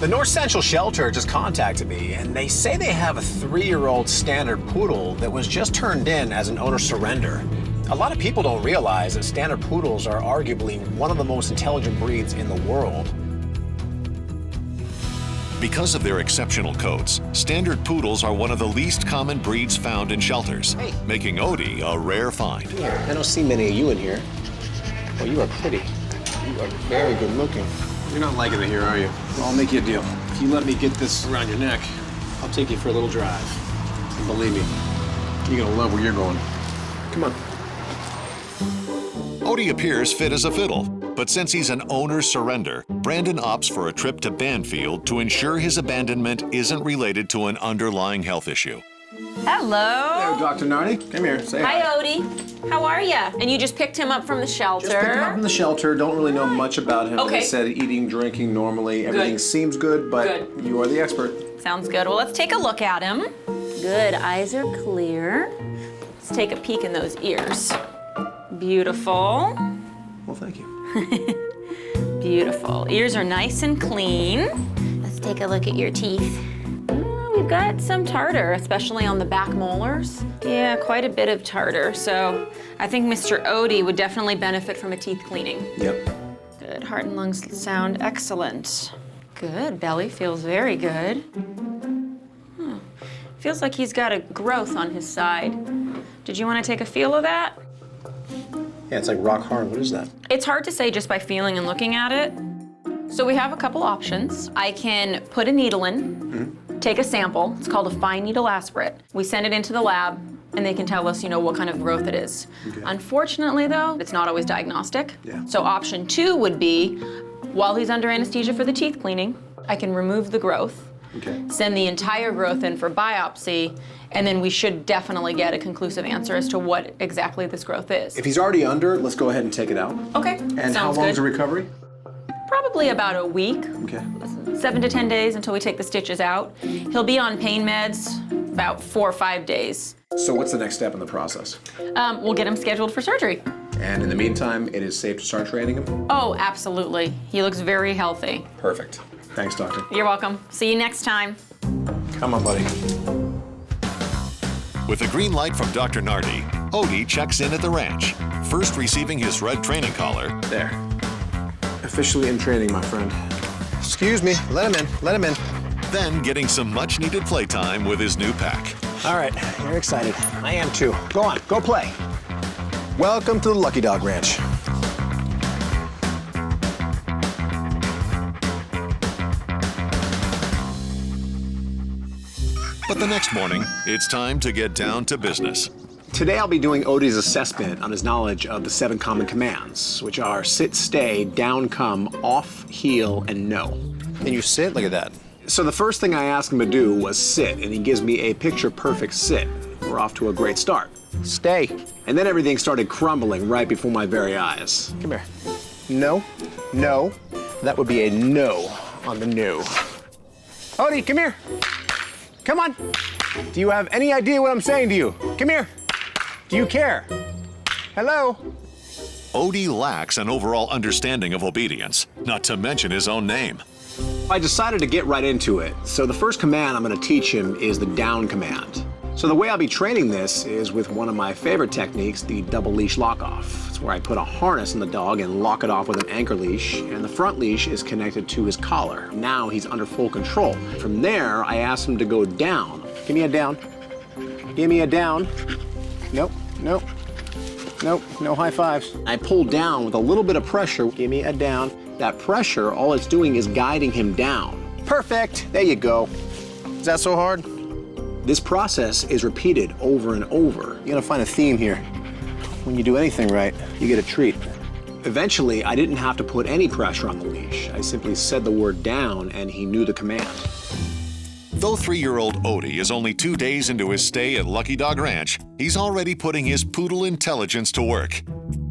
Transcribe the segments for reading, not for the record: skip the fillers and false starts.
The North Central Shelter just contacted me, and they say they have a 3-year-old Standard Poodle that was just turned in as an owner surrender. A lot of people don't realize that Standard Poodles are arguably one of the most intelligent breeds in the world. Because of their exceptional coats, Standard Poodles are one of the least common breeds found in shelters, making Odie a rare find. Here, I don't see many of you in here. Well, you are pretty. You are very good looking. You're not liking it here, are you? Well, I'll make you a deal. If you let me get this around your neck, I'll take you for a little drive. And believe me, you're gonna love where you're going. Come on. Odie appears fit as a fiddle, but since he's an owner's surrender, Brandon opts for a trip to Banfield to ensure his abandonment isn't related to an underlying health issue. Hello. Hello, Dr. Nardi. Come here, say hi. Hi, Odie. How are you? And you just picked him up from the shelter? Just picked him up from the shelter. Don't really know much about him. Okay. They said eating, drinking normally. Everything seems good, but you are the expert. Sounds good. Well, let's take a look at him. Good. Eyes are clear. Let's take a peek in those ears. Beautiful. Well, thank you. Beautiful. Ears are nice and clean. Let's take a look at your teeth. We've got some tartar, especially on the back molars. Yeah, quite a bit of tartar. So I think Mr. Odie would definitely benefit from a teeth cleaning. Yep. Good. Heart and lungs sound excellent. Good. Belly feels very good. Feels like he's got a growth on his side. Did you want to take a feel of that? Yeah, it's like rock hard. What is that? It's hard to say just by feeling and looking at it. So we have a couple options. I can put a needle in, take a sample. It's called a fine needle aspirate. We send it into the lab, and they can tell us, what kind of growth it is. Okay. Unfortunately, though, it's not always diagnostic. Yeah. So option 2 would be, while he's under anesthesia for the teeth cleaning, I can remove the growth, send the entire growth in for biopsy, and then we should definitely get a conclusive answer as to what exactly this growth is. If he's already under, let's go ahead and take it out. Okay, And how long is the recovery? Probably about a week. Okay. 7 to 10 days until we take the stitches out. He'll be on pain meds about 4 or 5 days. So what's the next step in the process? We'll get him scheduled for surgery. And in the meantime, it is safe to start training him? Oh, absolutely. He looks very healthy. Perfect. Thanks, doctor. You're welcome. See you next time. Come on, buddy. With a green light from Dr. Nardi, Odie checks in at the ranch, first receiving his red training collar. There. Officially in training, my friend. Excuse me. Let him in. Let him in. Then getting some much-needed playtime with his new pack. All right. You're excited. I am too. Go on. Go play. Welcome to the Lucky Dog Ranch. But the next morning, it's time to get down to business. Today I'll be doing Odie's assessment on his knowledge of the 7 common commands, which are sit, stay, down, come, off, heel, and no. And you sit? Look at that. So the first thing I asked him to do was sit, and he gives me a picture-perfect sit. We're off to a great start. Stay. And then everything started crumbling right before my very eyes. Come here. No, no. That would be a no on the no. Odie, come here. Come on. Do you have any idea what I'm saying to you? Come here. Do you care? Hello? Odie lacks an overall understanding of obedience, not to mention his own name. I decided to get right into it. So the first command I'm going to teach him is the down command. So the way I'll be training this is with one of my favorite techniques, the double leash lock off. It's where I put a harness on the dog and lock it off with an anchor leash, and the front leash is connected to his collar. Now he's under full control. From there, I ask him to go down. Give me a down. Give me a down. Nope, nope, nope, no high fives. I pull down with a little bit of pressure. Give me a down. That pressure, all it's doing is guiding him down. Perfect, there you go. Is that so hard? This process is repeated over and over. You're gonna find a theme here. When you do anything right, you get a treat. Eventually, I didn't have to put any pressure on the leash. I simply said the word down and he knew the command. Though 3-year-old Odie is only 2 days into his stay at Lucky Dog Ranch, he's already putting his poodle intelligence to work,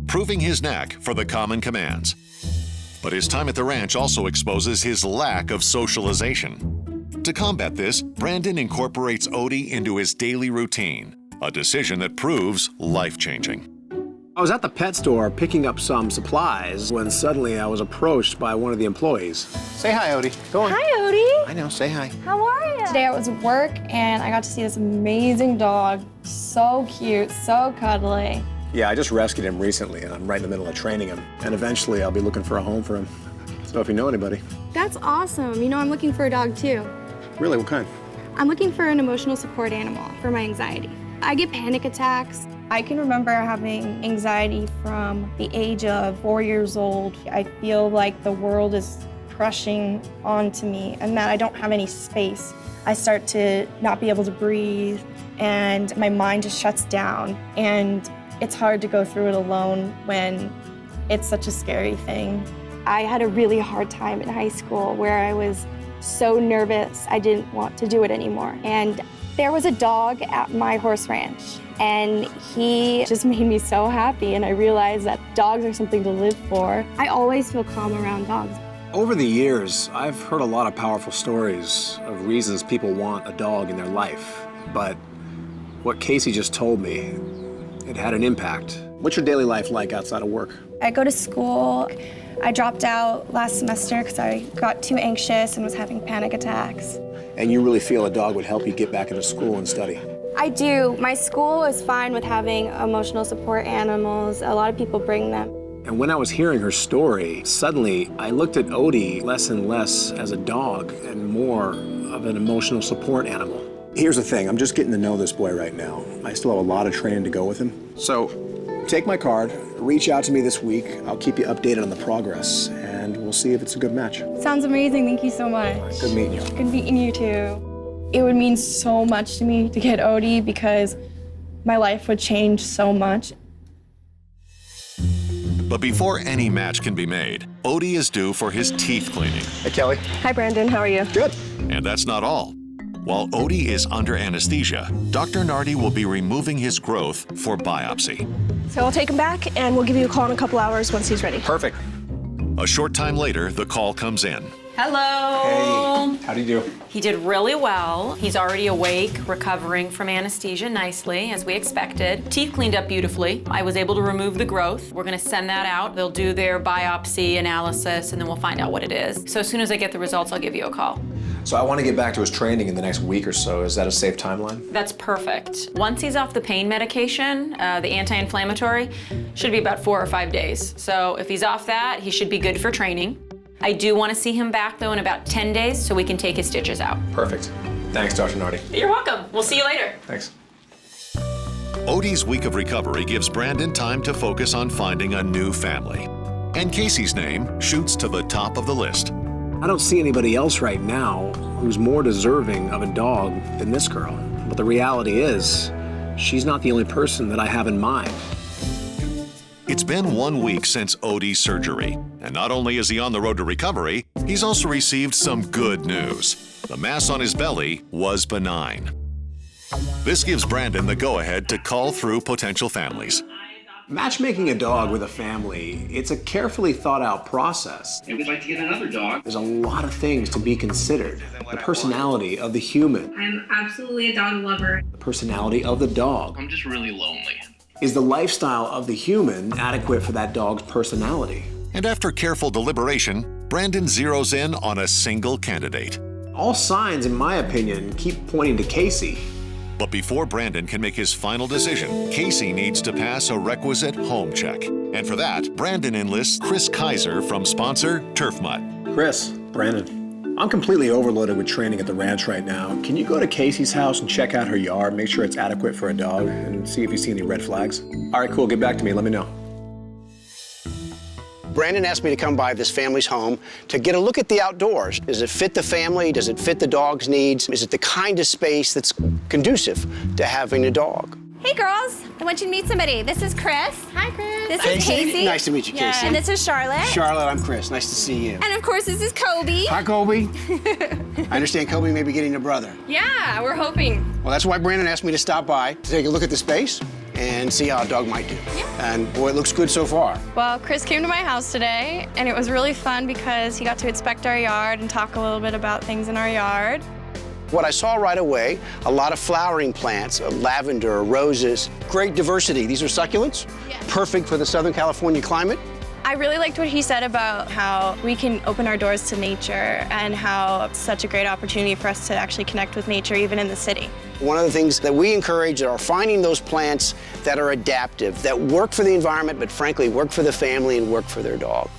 proving his knack for the common commands. But his time at the ranch also exposes his lack of socialization. To combat this, Brandon incorporates Odie into his daily routine, a decision that proves life-changing. I was at the pet store picking up some supplies when suddenly I was approached by one of the employees. Say hi, Odie. Go on. Hi, Odie. I know, say hi. How are you? Today I was at work and I got to see this amazing dog. So cute, so cuddly. Yeah, I just rescued him recently and I'm right in the middle of training him. And eventually I'll be looking for a home for him. So if you know anybody. That's awesome. You know, I'm looking for a dog too. Really, what kind? I'm looking for an emotional support animal for my anxiety. I get panic attacks. I can remember having anxiety from the age of 4 years old. I feel like the world is crushing onto me and that I don't have any space. I start to not be able to breathe and my mind just shuts down. And it's hard to go through it alone when it's such a scary thing. I had a really hard time in high school where I was so nervous I didn't want to do it anymore. And there was a dog at my horse ranch and he just made me so happy and I realized that dogs are something to live for. I always feel calm around dogs. Over the years, I've heard a lot of powerful stories of reasons people want a dog in their life. But what Casey just told me, it had an impact. What's your daily life like outside of work? I go to school. I dropped out last semester because I got too anxious and was having panic attacks. And you really feel a dog would help you get back into school and study? I do. My school is fine with having emotional support animals. A lot of people bring them. And when I was hearing her story, suddenly I looked at Odie less and less as a dog and more of an emotional support animal. Here's the thing, I'm just getting to know this boy right now. I still have a lot of training to go with him. So take my card, reach out to me this week. I'll keep you updated on the progress and we'll see if it's a good match. Sounds amazing. Thank you so much. Good meeting you. Good meeting you too. It would mean so much to me to get Odie because my life would change so much. But before any match can be made, Odie is due for his teeth cleaning. Hey, Kelly. Hi, Brandon. How are you? Good. And that's not all. While Odie is under anesthesia, Dr. Nardi will be removing his growth for biopsy. So I'll take him back, and we'll give you a call in a couple hours once he's ready. Perfect. A short time later, the call comes in. Hello. Hey, how do you do? He did really well. He's already awake, recovering from anesthesia nicely, as we expected. Teeth cleaned up beautifully. I was able to remove the growth. We're gonna send that out. They'll do their biopsy analysis, and then we'll find out what it is. So as soon as I get the results, I'll give you a call. So I want to get back to his training in the next week or so. Is that a safe timeline? That's perfect. Once he's off the pain medication, the anti-inflammatory, should be about 4 or 5 days. So if he's off that, he should be good for training. I do want to see him back, though, in about 10 days so we can take his stitches out. Perfect. Thanks, Dr. Nardi. You're welcome. We'll see you later. Thanks. Odie's week of recovery gives Brandon time to focus on finding a new family. And Casey's name shoots to the top of the list. I don't see anybody else right now who's more deserving of a dog than this girl. But the reality is, she's not the only person that I have in mind. It's been 1 week since Odie's surgery, and not only is he on the road to recovery, he's also received some good news. The mass on his belly was benign. This gives Brandon the go-ahead to call through potential families. Matchmaking a dog with a family, it's a carefully thought out process. And we'd like to get another dog. There's a lot of things to be considered. The personality of the human, I'm absolutely a dog lover. the personality of the dog. I'm just really lonely. Is the lifestyle of the human adequate for that dog's personality? And after careful deliberation, Brandon zeroes in on a single candidate. All signs, in my opinion, keep pointing to Casey. But before Brandon can make his final decision, Casey needs to pass a requisite home check. And for that, Brandon enlists Chris Kaiser from sponsor Turf Mutt. Chris, Brandon, I'm completely overloaded with training at the ranch right now. Can you go to Casey's house and check out her yard, make sure it's adequate for a dog, and see if you see any red flags? All right, cool, get back to me, let me know. Brandon asked me to come by this family's home to get a look at the outdoors. Does it fit the family? Does it fit the dog's needs? Is it the kind of space that's conducive to having a dog? Hey girls, I want you to meet somebody. This is Chris. Hi, Chris. This is Casey. Nice to meet you, Casey. And this is Charlotte. Charlotte, I'm Chris. Nice to see you. And of course, this is Kobe. Hi, Kobe. I understand Kobe may be getting a brother. Yeah, we're hoping. Well, that's why Brandon asked me to stop by to take a look at the space and see how a dog might do. Yeah. And boy, it looks good so far. Well, Chris came to my house today, and it was really fun because he got to inspect our yard and talk a little bit about things in our yard. What I saw right away, a lot of flowering plants, lavender, roses, great diversity. These are succulents, perfect for the Southern California climate. I really liked what he said about how we can open our doors to nature and how it's such a great opportunity for us to actually connect with nature even in the city. One of the things that we encourage are finding those plants that are adaptive, that work for the environment, but frankly work for the family and work for their dog.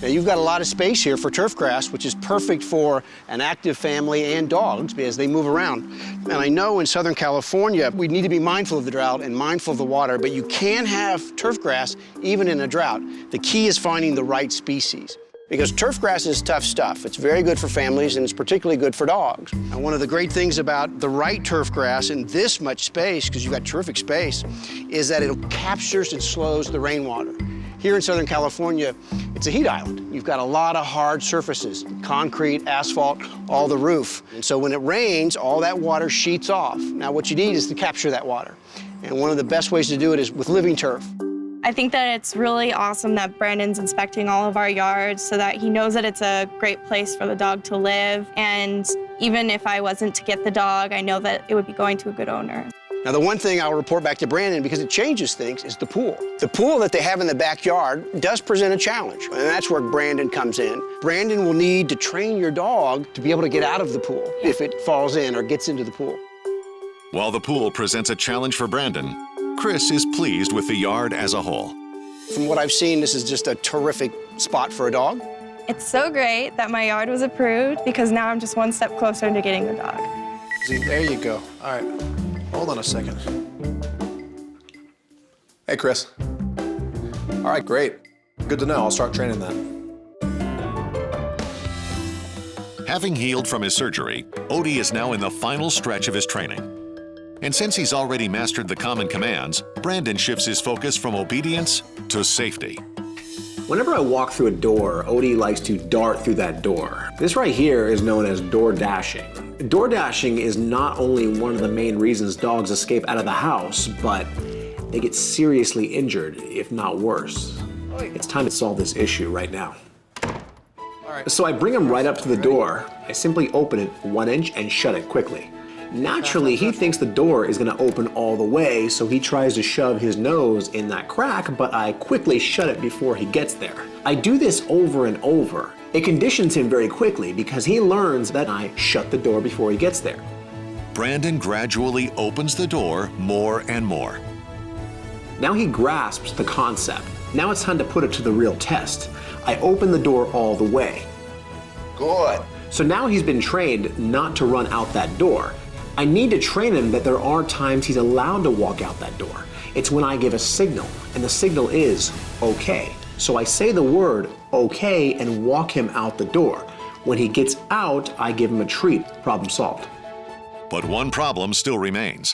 Now you've got a lot of space here for turf grass, which is perfect for an active family and dogs as they move around. And I know in Southern California, we need to be mindful of the drought and mindful of the water, but you can have turf grass even in a drought. The key is finding the right species. Because turf grass is tough stuff. It's very good for families and it's particularly good for dogs. And one of the great things about the right turf grass in this much space, because you've got terrific space, is that it captures and slows the rainwater. Here in Southern California, it's a heat island. You've got a lot of hard surfaces, concrete, asphalt, all the roof. And so when it rains, all that water sheets off. Now what you need is to capture that water. And one of the best ways to do it is with living turf. I think that it's really awesome that Brandon's inspecting all of our yards so that he knows that it's a great place for the dog to live. And even if I wasn't to get the dog, I know that it would be going to a good owner. Now, the one thing I'll report back to Brandon, because it changes things, is the pool. The pool that they have in the backyard does present a challenge, and that's where Brandon comes in. Brandon will need to train your dog to be able to get out of the pool if it falls in or gets into the pool. While the pool presents a challenge for Brandon, Chris is pleased with the yard as a whole. From what I've seen, this is just a terrific spot for a dog. It's so great that my yard was approved because now I'm just one step closer to getting the dog. See, there you go. All right, hold on a second. Hey, Chris. All right, great. Good to know. I'll start training then. Having healed from his surgery, Odie is now in the final stretch of his training. And since he's already mastered the common commands, Brandon shifts his focus from obedience to safety. Whenever I walk through a door, Odie likes to dart through that door. This right here is known as door dashing. Door dashing is not only one of the main reasons dogs escape out of the house, but they get seriously injured, if not worse. It's time to solve this issue right now. So I bring him right up to the door. I simply open it 1 inch and shut it quickly. Naturally, he thinks the door is going to open all the way, so he tries to shove his nose in that crack, but I quickly shut it before he gets there. I do this over and over. It conditions him very quickly because he learns that I shut the door before he gets there. Brandon gradually opens the door more and more. Now he grasps the concept. Now it's time to put it to the real test. I open the door all the way. Good. So now he's been trained not to run out that door. I need to train him that there are times he's allowed to walk out that door. It's when I give a signal, and the signal is okay. So I say the word okay and walk him out the door. When he gets out, I give him a treat. Problem solved. But one problem still remains.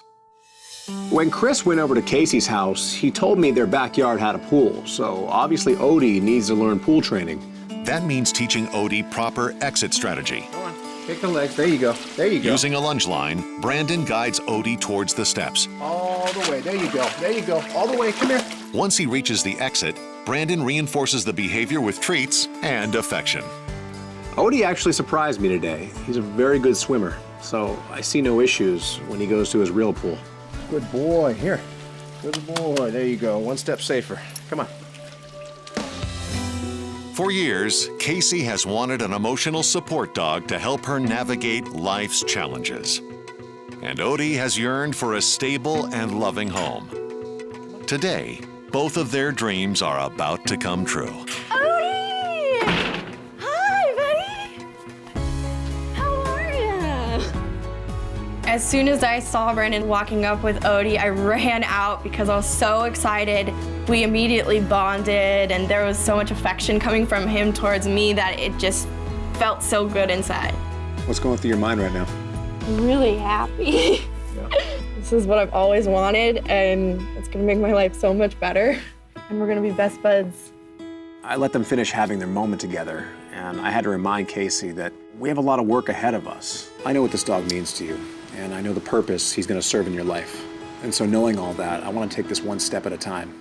When Chris went over to Casey's house, he told me their backyard had a pool, so obviously Odie needs to learn pool training. That means teaching Odie proper exit strategy. Go on, kick the legs, there you go, there you go. Using a lunge line, Brandon guides Odie towards the steps. All the way, there you go, all the way, come here. Once he reaches the exit, Brandon reinforces the behavior with treats and affection. Odie actually surprised me today. He's a very good swimmer, so I see no issues when he goes to his real pool. Good boy, here. Good boy, there you go, one step safer. Come on. For years, Casey has wanted an emotional support dog to help her navigate life's challenges. And Odie has yearned for a stable and loving home. Today, both of their dreams are about to come true. Odie! Hi, buddy! How are you? As soon as I saw Brandon walking up with Odie, I ran out because I was so excited. We immediately bonded, and there was so much affection coming from him towards me that it just felt so good inside. What's going through your mind right now? I'm really happy. Yeah. This is what I've always wanted, and it's gonna make my life so much better. And we're gonna be best buds. I let them finish having their moment together, and I had to remind Casey that we have a lot of work ahead of us. I know what this dog means to you, and I know the purpose he's gonna serve in your life. And so knowing all that, I wanna take this one step at a time.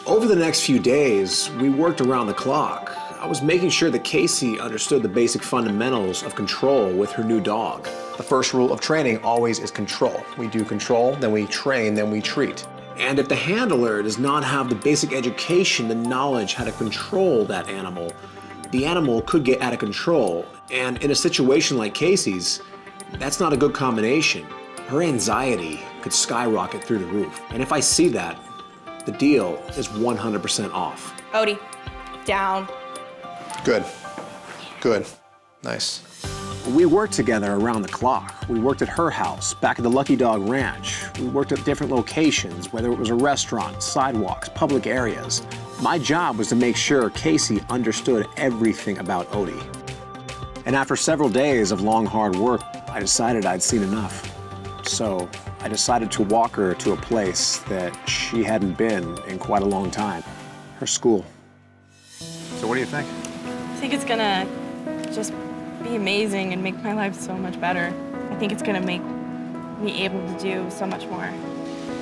Over the next few days, we worked around the clock. I was making sure that Casey understood the basic fundamentals of control with her new dog. The first rule of training always is control. We do control, then we train, then we treat. And if the handler does not have the basic education, the knowledge how to control that animal, the animal could get out of control. And in a situation like Casey's, that's not a good combination. Her anxiety could skyrocket through the roof. And if I see that, the deal is 100% off. Odie, down. Good. Good. Nice. We worked together around the clock. We worked at her house, back at the Lucky Dog Ranch. We worked at different locations, whether it was a restaurant, sidewalks, public areas. My job was to make sure Casey understood everything about Odie. And after several days of long, hard work, I decided I'd seen enough. So I decided to walk her to a place that she hadn't been in quite a long time, her school. So what do you think? I think it's gonna just be amazing and make my life so much better. I think it's gonna make me able to do so much more.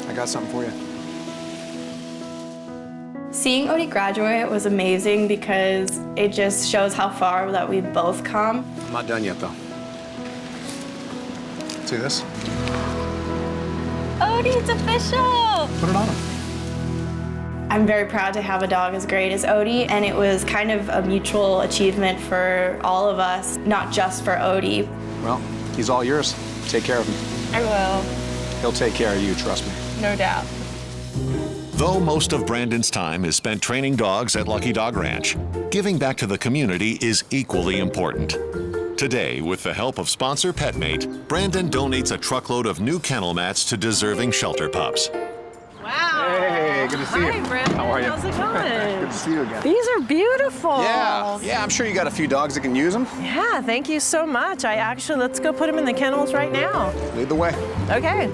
I got something for you. Seeing Odie graduate was amazing because it just shows how far that we've both come. I'm not done yet, though. See this? Odie, it's official! Put it on him. I'm very proud to have a dog as great as Odie, and it was kind of a mutual achievement for all of us, not just for Odie. Well, he's all yours. Take care of him. I will, He'll take care of you, trust me. no doubt. Though most of Brandon's time is spent training dogs at Lucky Dog Ranch, giving back to the community is equally important. Today, with the help of sponsor PetMate, Brandon donates a truckload of new kennel mats to deserving shelter pups. Wow. Hey, good to see you. Hi, Brandon. How are you? How's it going? Good to see you again. These are beautiful. Yeah, I'm sure you got a few dogs that can use them. Yeah, thank you so much. Let's go put them in the kennels right now. Lead the way. Okay.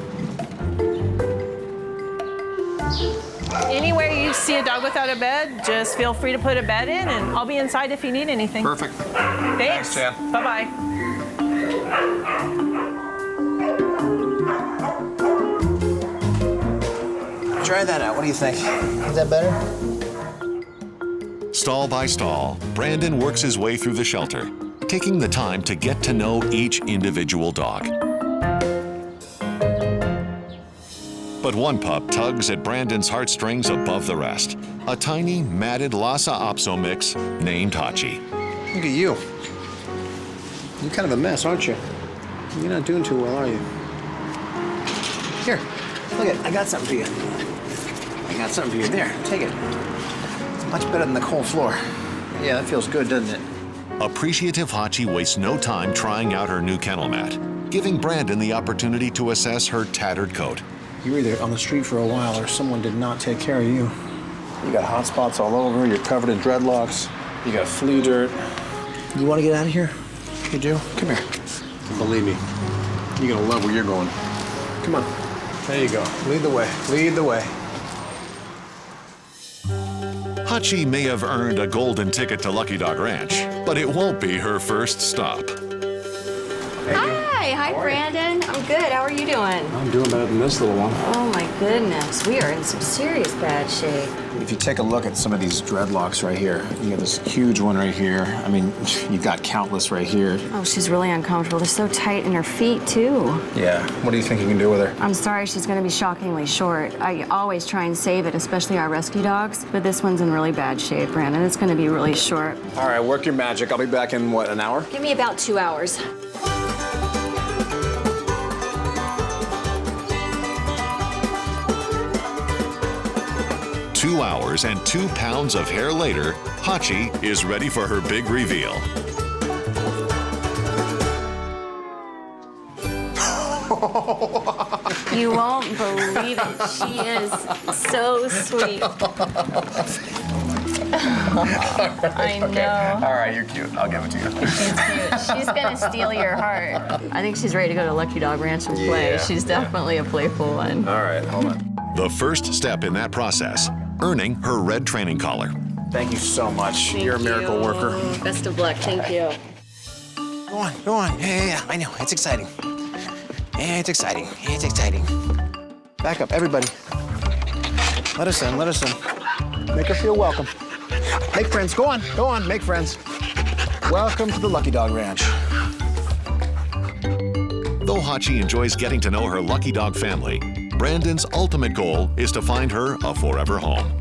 Anywhere you see a dog without a bed, just feel free to put a bed in, and I'll be inside if you need anything. Perfect. Thanks. Chad. Bye-bye. Try that out. What do you think? Is that better? Stall by stall, Brandon works his way through the shelter, taking the time to get to know each individual dog. But one pup tugs at Brandon's heartstrings above the rest. A tiny, matted Lhasa Apso mix named Hachi. Look at you. You're kind of a mess, aren't you? You're not doing too well, are you? Here, look it. I got something for you. I got something for you. There, take it. It's much better than the cold floor. Yeah, that feels good, doesn't it? Appreciative Hachi wastes no time trying out her new kennel mat, giving Brandon the opportunity to assess her tattered coat. You were either on the street for a while or someone did not take care of you. You got hot spots all over, you're covered in dreadlocks, you got flea dirt. You want to get out of here? You do? Come here. Believe me, you're gonna love where you're going. Come on. There you go. Lead the way. Lead the way. Hachi may have earned a golden ticket to Lucky Dog Ranch, but it won't be her first stop. Hi, Brandon. I'm good. How are you doing? I'm doing better than this little one. Oh my goodness, we are in some serious bad shape. If you take a look at some of these dreadlocks right here, you got this huge one right here. I mean, you've got countless right here. Oh, she's really uncomfortable. They're so tight in her feet, too. Yeah. What do you think you can do with her? I'm sorry, she's going to be shockingly short. I always try and save it, especially our rescue dogs, but this one's in really bad shape, Brandon. It's going to be really short. All right, work your magic. I'll be back in, what, an hour? Give me about 2 hours. "2 hours and 2 pounds of hair later, Hachi is ready for her big reveal. You won't believe it. She is so sweet. I know. All right, you're cute. I'll give it to you. She's cute. She's gonna steal your heart. I think she's ready to go to Lucky Dog Ranch and play. Yeah. She's definitely a playful one. All right, hold on. The first step in that process, earning her red training collar. Thank you so much. You're a miracle worker. Best of luck. Thank you. Go on, go on. Yeah, I know. It's exciting. Yeah, it's exciting. Yeah, it's exciting. Back up, everybody. Let us in, let us in. Make her feel welcome. Make friends. Go on, make friends. Welcome to the Lucky Dog Ranch. Though Hachi enjoys getting to know her lucky dog family, Brandon's ultimate goal is to find her a forever home.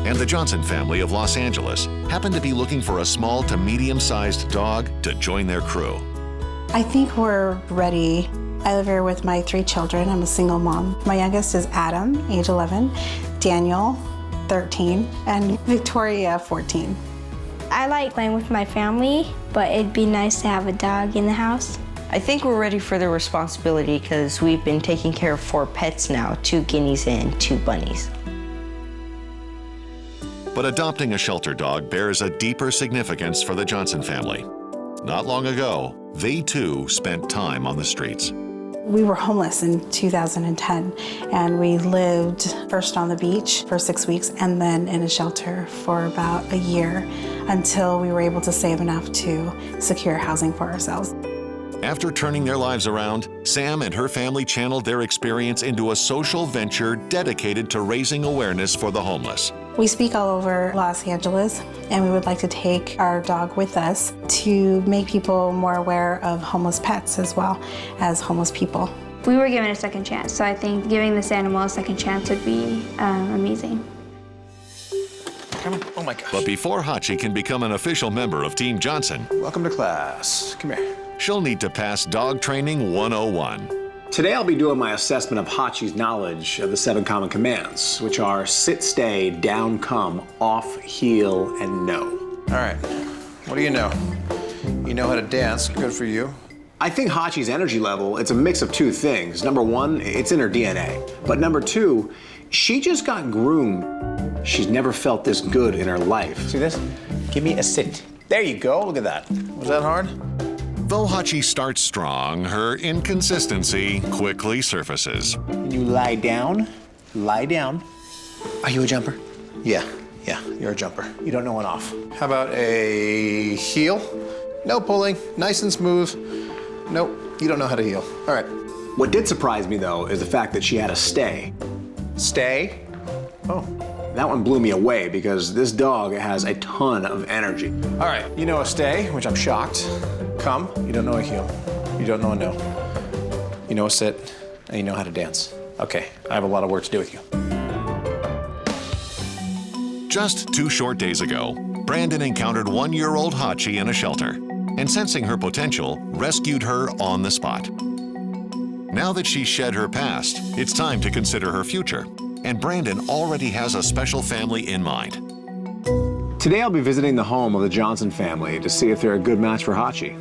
And the Johnson family of Los Angeles happen to be looking for a small to medium-sized dog to join their crew. I think we're ready. I live here with my 3 children. I'm a single mom. My youngest is Adam, age 11, Daniel, 13, and Victoria, 14. I like playing with my family, but it'd be nice to have a dog in the house. I think we're ready for the responsibility because we've been taking care of 4 pets now, 2 guineas and 2 bunnies. But adopting a shelter dog bears a deeper significance for the Johnson family. Not long ago, they too spent time on the streets. We were homeless in 2010, and we lived first on the beach for 6 weeks and then in a shelter for about a year until we were able to save enough to secure housing for ourselves. After turning their lives around, Sam and her family channeled their experience into a social venture dedicated to raising awareness for the homeless. We speak all over Los Angeles, and we would like to take our dog with us to make people more aware of homeless pets as well as homeless people. We were given a second chance, so I think giving this animal a second chance would be amazing. Come on. Oh my gosh. But before Hachi can become an official member of Team Johnson, Welcome to class. Come here. she'll need to pass Dog Training 101. Today I'll be doing my assessment of Hachi's knowledge of the 7 common commands, which are sit, stay, down, come, off, heel, and no. All right, what do you know? You know how to dance, good for you. I think Hachi's energy level, it's a mix of 2 things. Number 1, it's in her DNA. But number 2, she just got groomed. She's never felt this good in her life. See this? Give me a sit. There you go, look at that. Was that hard? Though Hachi starts strong, her inconsistency quickly surfaces. Can you lie down? Lie down. Are you a jumper? Yeah, you're a jumper. You don't know an off. How about a heel? No pulling, nice and smooth. Nope, you don't know how to heel. All right. What did surprise me, though, is the fact that she had a stay. Stay. Oh. That one blew me away because this dog has a ton of energy. All right, you know a stay, which I'm shocked. Come, you don't know a heel. You don't know a no. You know a sit, and you know how to dance. Okay, I have a lot of work to do with you. Just 2 short days ago, Brandon encountered 1-year-old Hachi in a shelter and, sensing her potential, rescued her on the spot. Now that she's shed her past, it's time to consider her future. And Brandon already has a special family in mind. Today I'll be visiting the home of the Johnson family to see if they're a good match for Hachi.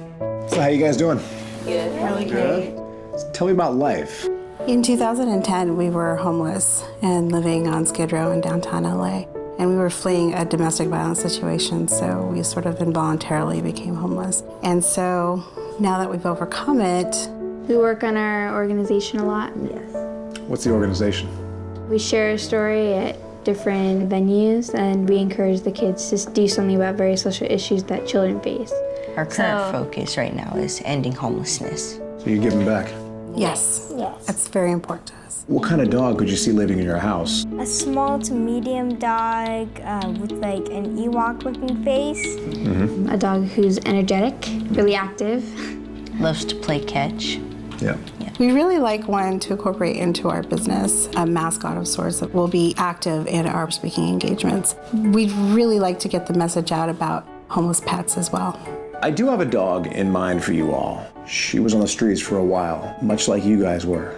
So how you guys doing? Good. Really great. Tell me about life. In 2010, we were homeless and living on Skid Row in downtown LA. And we were fleeing a domestic violence situation, so we sort of involuntarily became homeless. And so now that we've overcome it, We work on our organization a lot. Yes. What's the organization? We share a story at different venues, and we encourage the kids to do something about various social issues that children face. Our current focus right now is ending homelessness. So you give them back? Yes. That's very important to us. What kind of dog could you see living in your house? A small to medium dog with like an Ewok-looking face. Mm-hmm. A dog who's energetic, really active. Loves to play catch. Yeah. We really like one to incorporate into our business, a mascot of sorts that will be active in our speaking engagements. We'd really like to get the message out about homeless pets as well. I do have a dog in mind for you all. She was on the streets for a while, much like you guys were.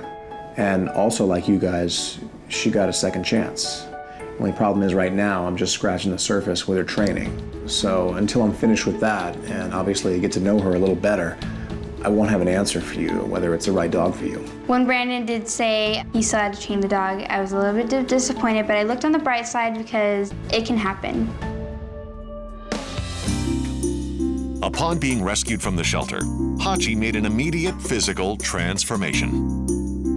And also like you guys, she got a second chance. Only problem is right now, I'm just scratching the surface with her training. So until I'm finished with that, and obviously get to know her a little better, I won't have an answer for you, whether it's the right dog for you. When Brandon did say he still had to train the dog, I was a little bit disappointed, but I looked on the bright side because it can happen. Upon being rescued from the shelter, Hachi made an immediate physical transformation.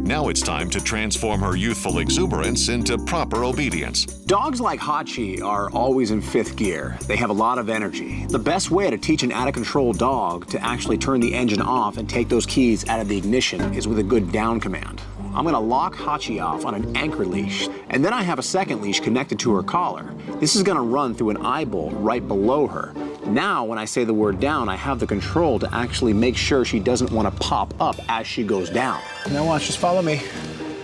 Now it's time to transform her youthful exuberance into proper obedience. Dogs like Hachi are always in 5th gear. They have a lot of energy. The best way to teach an out-of-control dog to actually turn the engine off and take those keys out of the ignition is with a good down command. I'm gonna lock Hachi off on an anchor leash, and then I have a second leash connected to her collar. This is gonna run through an eye bolt right below her. Now, when I say the word down, I have the control to actually make sure she doesn't wanna pop up as she goes down. Now watch, just follow me.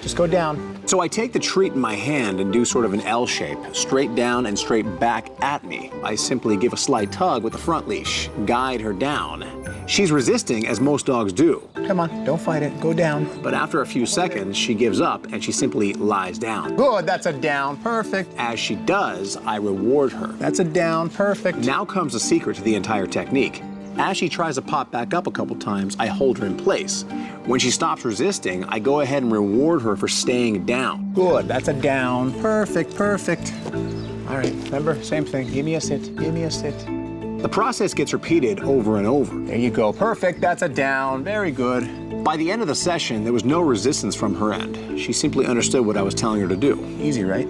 Just go down. So I take the treat in my hand and do sort of an L shape, straight down and straight back at me. I simply give a slight tug with the front leash, guide her down. She's resisting, as most dogs do. Come on, don't fight it, go down. But after a few seconds, she gives up and she simply lies down. Good, that's a down, perfect. As she does, I reward her. That's a down, perfect. Now comes the secret to the entire technique. As she tries to pop back up a couple times, I hold her in place. When she stops resisting, I go ahead and reward her for staying down. Good, that's a down, perfect, perfect. All right, remember, same thing, give me a sit, give me a sit. The process gets repeated over and over. There you go, perfect, that's a down, very good. By the end of the session, there was no resistance from her end. She simply understood what I was telling her to do. Easy, right?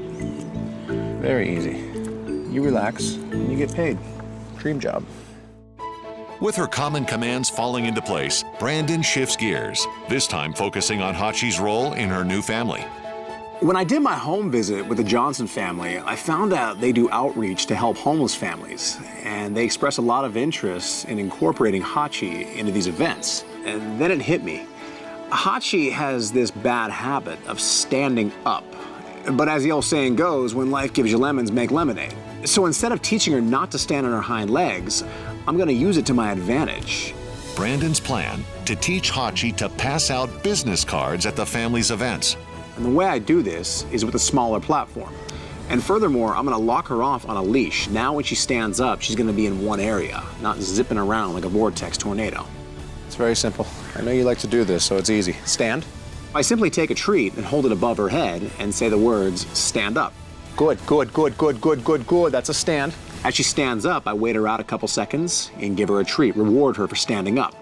Very easy. You relax, and you get paid. Dream job. With her common commands falling into place, Brandon shifts gears, this time focusing on Hachi's role in her new family. When I did my home visit with the Johnson family, I found out they do outreach to help homeless families, and they express a lot of interest in incorporating Hachi into these events. And then it hit me. Hachi has this bad habit of standing up. But as the old saying goes, when life gives you lemons, make lemonade. So instead of teaching her not to stand on her hind legs, I'm gonna use it to my advantage. Brandon's plan to teach Hachi to pass out business cards at the family's events. And the way I do this is with a smaller platform. And furthermore, I'm gonna lock her off on a leash. Now when she stands up, she's gonna be in one area, not zipping around like a vortex tornado. It's very simple. I know you like to do this, so it's easy. Stand. I simply take a treat and hold it above her head and say the words, stand up. Good, good, good, good, good, good, good. That's a stand. As she stands up, I wait her out a couple seconds and give her a treat, reward her for standing up.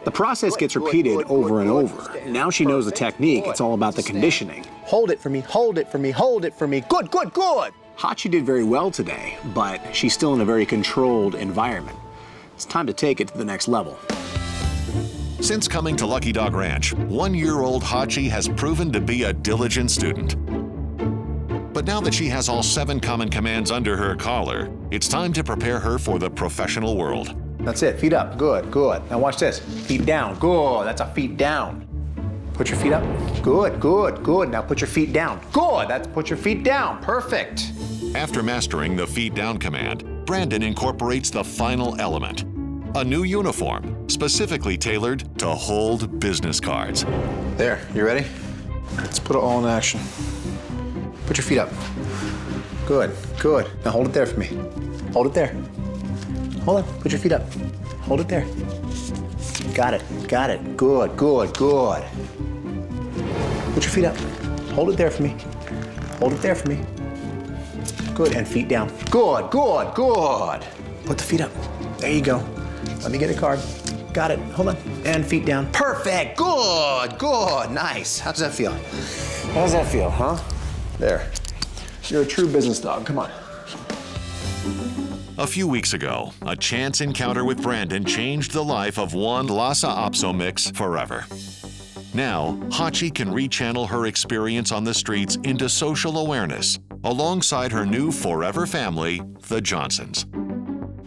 The process gets repeated over and over. Now she knows the technique, it's all about the conditioning. Hold it for me, hold it for me, hold it for me. Good, good, good. Hachi did very well today, but she's still in a very controlled environment. It's time to take it to the next level. Since coming to Lucky Dog Ranch, 1-year-old Hachi has proven to be a diligent student. But now that she has all 7 common commands under her collar, it's time to prepare her for the professional world. That's it, feet up, good, good. Now watch this, feet down, good, that's a feet down. Put your feet up, good, good, good. Now put your feet down, good, that's put your feet down, perfect. After mastering the feet down command, Brandon incorporates the final element, a new uniform specifically tailored to hold business cards. There, you ready? Let's put it all in action. Put your feet up. Good, good. Now hold it there for me. Hold it there. Hold on, put your feet up. Hold it there. Got it, got it. Good, good, good. Put your feet up. Hold it there for me. Hold it there for me. Good, and feet down. Good, good, good. Put the feet up. There you go. Let me get a card. Got it, hold on. And feet down. Perfect, good, good, nice. How does that feel? How does that feel, huh? There. You're a true business dog, come on. A few weeks ago, a chance encounter with Brandon changed the life of one Lhasa Apso mix forever. Now, Hachi can rechannel her experience on the streets into social awareness, alongside her new forever family, the Johnsons.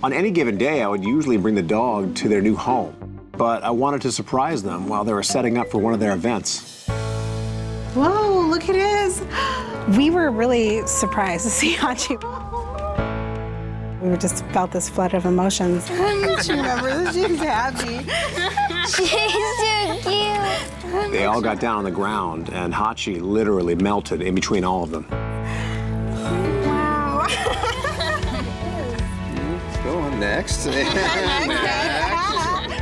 On any given day, I would usually bring the dog to their new home, but I wanted to surprise them while they were setting up for one of their events. Whoa, look at this. We were really surprised to see Hachi. We just felt this flood of emotions. Remember, she's happy. She's so cute. They all got down on the ground, and Hachi literally melted in between all of them. Wow. Go on, next.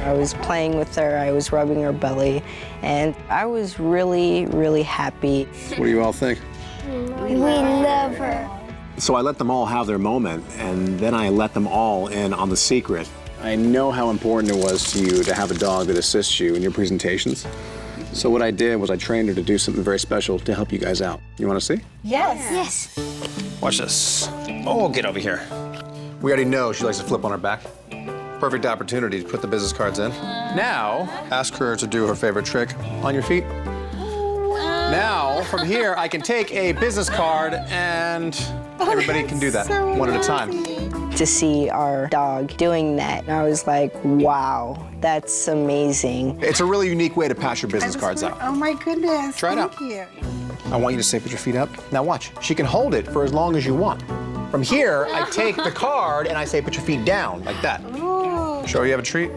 I was playing with her, I was rubbing her belly, and I was really, really happy. What do you all think? We love her. So I let them all have their moment, and then I let them all in on the secret. I know how important it was to you to have a dog that assists you in your presentations. So what I did was I trained her to do something very special to help you guys out. You want to see? Yes. Yes. Watch this. Oh, get over here. We already know she likes to flip on her back. Perfect opportunity to put the business cards in. Now, ask her to do her favorite trick. On your feet. Now, from here, I can take a business card and everybody can do that one at a time. To see our dog doing that, I was like, wow, that's amazing. It's a really unique way to pass your business cards out. Oh my goodness. Try it out. Thank you. I want you to say, put your feet up. Now watch, she can hold it for as long as you want. From here, I take the card and I say, put your feet down, like that. Ooh. Show you have a treat.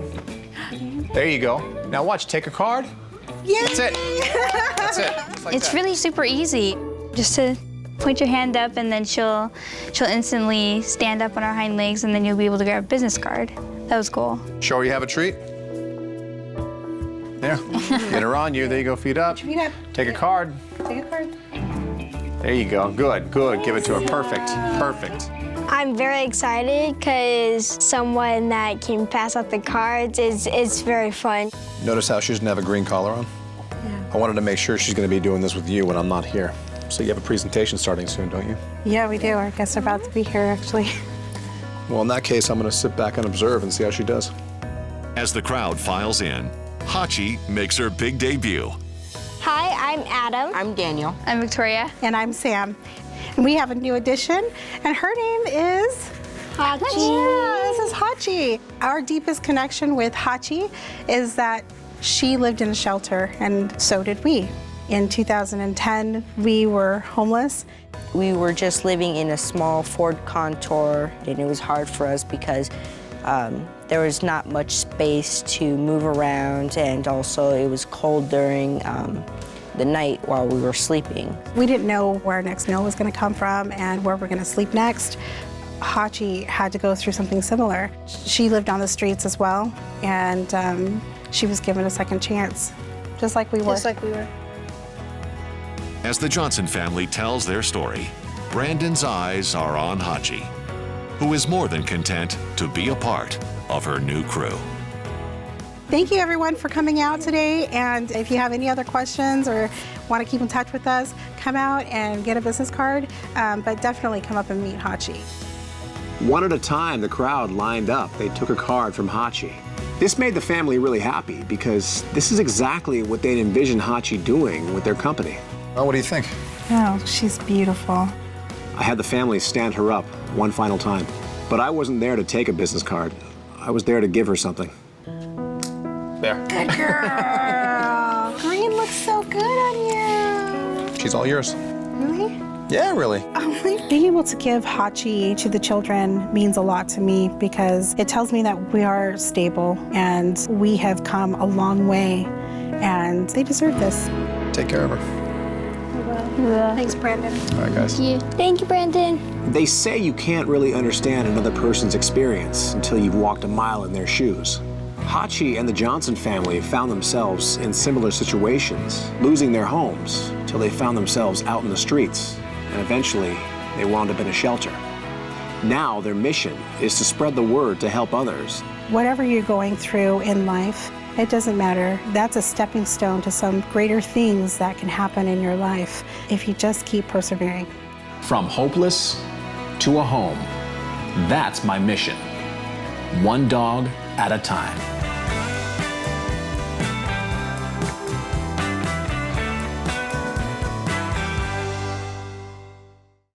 There you go. Now watch, take a card. Yay! That's it. That's it. Just like It's that. really super easy. Just to point your hand up and then she'll instantly stand up on her hind legs and then you'll be able to grab a business card. That was cool. Show her you have a treat. There. Get her on you. There you go, feet up. Feet up. Take a card. Take a card. There you go. Good, good. Give it to her. Perfect. Perfect. I'm very excited because someone that can pass out the cards is very fun. Notice how she doesn't have a green collar on? Yeah. I wanted to make sure she's going to be doing this with you when I'm not here. So you have a presentation starting soon, don't you? Yeah, we do. Our guests are about to be here, actually. Well, in that case, I'm going to sit back and observe and see how she does. As the crowd files in, Hachi makes her big debut. Hi, I'm Adam. I'm Daniel. I'm Victoria. And I'm Sam. And we have a new addition, and her name is Hachi. Yeah, this is Hachi. Our deepest connection with Hachi is that she lived in a shelter, and so did we. In 2010, we were homeless. We were just living in a small Ford Contour, and it was hard for us because there was not much space to move around, and also it was cold during the night while we were sleeping. We didn't know where our next meal was going to come from and where we're going to sleep next. Hachi had to go through something similar. She lived on the streets as well, and she was given a second chance, just like we were. Just like we were. As the Johnson family tells their story, Brandon's eyes are on Hachi, who is more than content to be a part of her new crew. Thank you, everyone, for coming out today. And if you have any other questions or want to keep in touch with us, come out and get a business card, but definitely come up and meet Hachi. One at a time, the crowd lined up. They took a card from Hachi. This made the family really happy because this is exactly what they'd envisioned Hachi doing with their company. Well, what do you think? Oh, she's beautiful. I had the family stand her up one final time, but I wasn't there to take a business card. I was there to give her something. There. Good girl. Green looks so good on you. She's all yours. Really? Yeah, really. Being able to give Hachi to the children means a lot to me because it tells me that we are stable and we have come a long way and they deserve this. Take care of her. Thanks, Brandon. All right, guys. Thank you, Brandon. They say you can't really understand another person's experience until you've walked a mile in their shoes. Hachi and the Johnson family found themselves in similar situations, losing their homes till they found themselves out in the streets, and eventually they wound up in a shelter. Now their mission is to spread the word to help others. Whatever you're going through in life, it doesn't matter. That's a stepping stone to some greater things that can happen in your life if you just keep persevering. From hopeless to a home, that's my mission. One dog at a time.